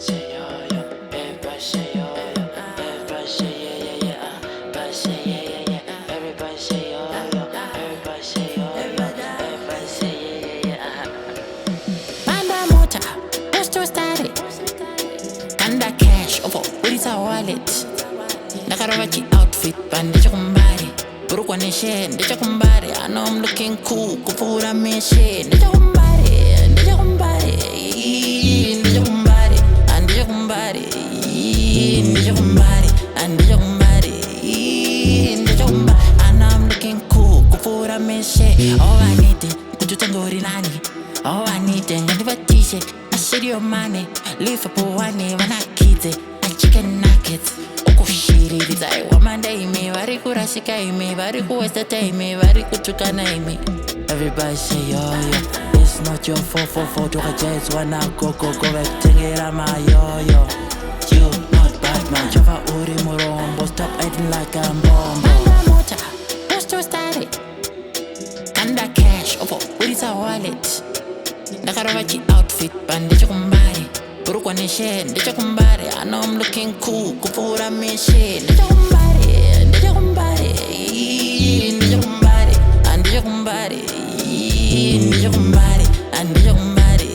say yo yo. Everybody say yo yo. Everybody say yeah yeah yeah. Everybody say yeah yeah yeah. Everybody say yo yo. Everybody say yo yo. Everybody say yeah yeah yeah. Panda motor, poster static. Kanda cash over with his wallet. Nakarawachi outfit, bandage KuMbare. MulaNation, DJ KuMbare. I know I'm looking cool, KuMbare. DJ KuMbare, DJ KuMbare, DJ KuMbare, and DJ KuMbare, DJ KuMbare, and DJ KuMbare, DJ KuMbare. I know I'm looking cool, KuMbare. All I need is to tango rinani. All I need is to never teach it. I share your money, live for one when I kids it. I chicken nuggets. Shiri wamanda ime vari kurashika ime vari kuwaste time vari kutukana ime. Everybody say yo yo. It's not your 444 tukajazwa na koko vekutengera ma yo yo. You not bad man. Java uri murombo. Stop acting like I'm bombo. Panda motor, poster static. Kanda cash over with his wallet. Nakarawachi outfit, bandage KuMbare. MulaNation, DJ KuMbare. I know I'm looking cool, MulaNation. DJ KuMbare, DJ KuMbare, DJ KuMbare, and DJ KuMbare, DJ KuMbare, and DJ KuMbare,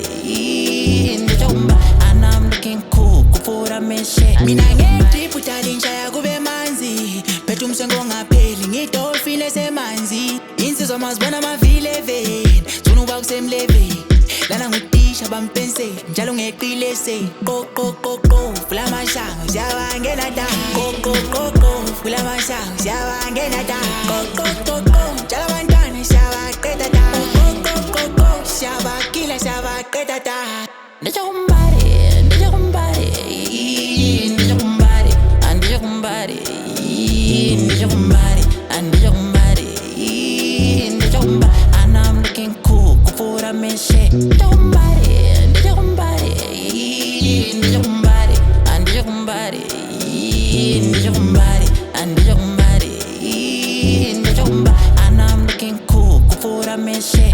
DJ KuMbare. I know I'm looking cool, MulaNation. Mina ngeti putalisha ya kube manzi. Petu msengo ngapeli, ngitofile semanzi. Insizwa mazibona mavile veni. Tunuba kusemleveni. Lana ngutisha bampense, njalo ngeqile se. Go go go go, fula mashango siyabangena da. Go go go go, fula mashango siyabangena da. Go go go go, njalo abantwana siyabaqeda da. Go go go go, siyabakila siyabaqeda da. DJ KuMbare, DJ KuMbare, DJ KuMbare, and DJ KuMbare, DJ KuMbare, and DJ KuMbare, DJ KuMbare. I know I'm looking cool, MulaNation. DJ KuMbare, DJ KuMbare, DJ KuMbare, and DJ KuMbare, DJ KuMbare, and DJ KuMbare, DJ KuMbare. I know I'm looking cool, MulaNation.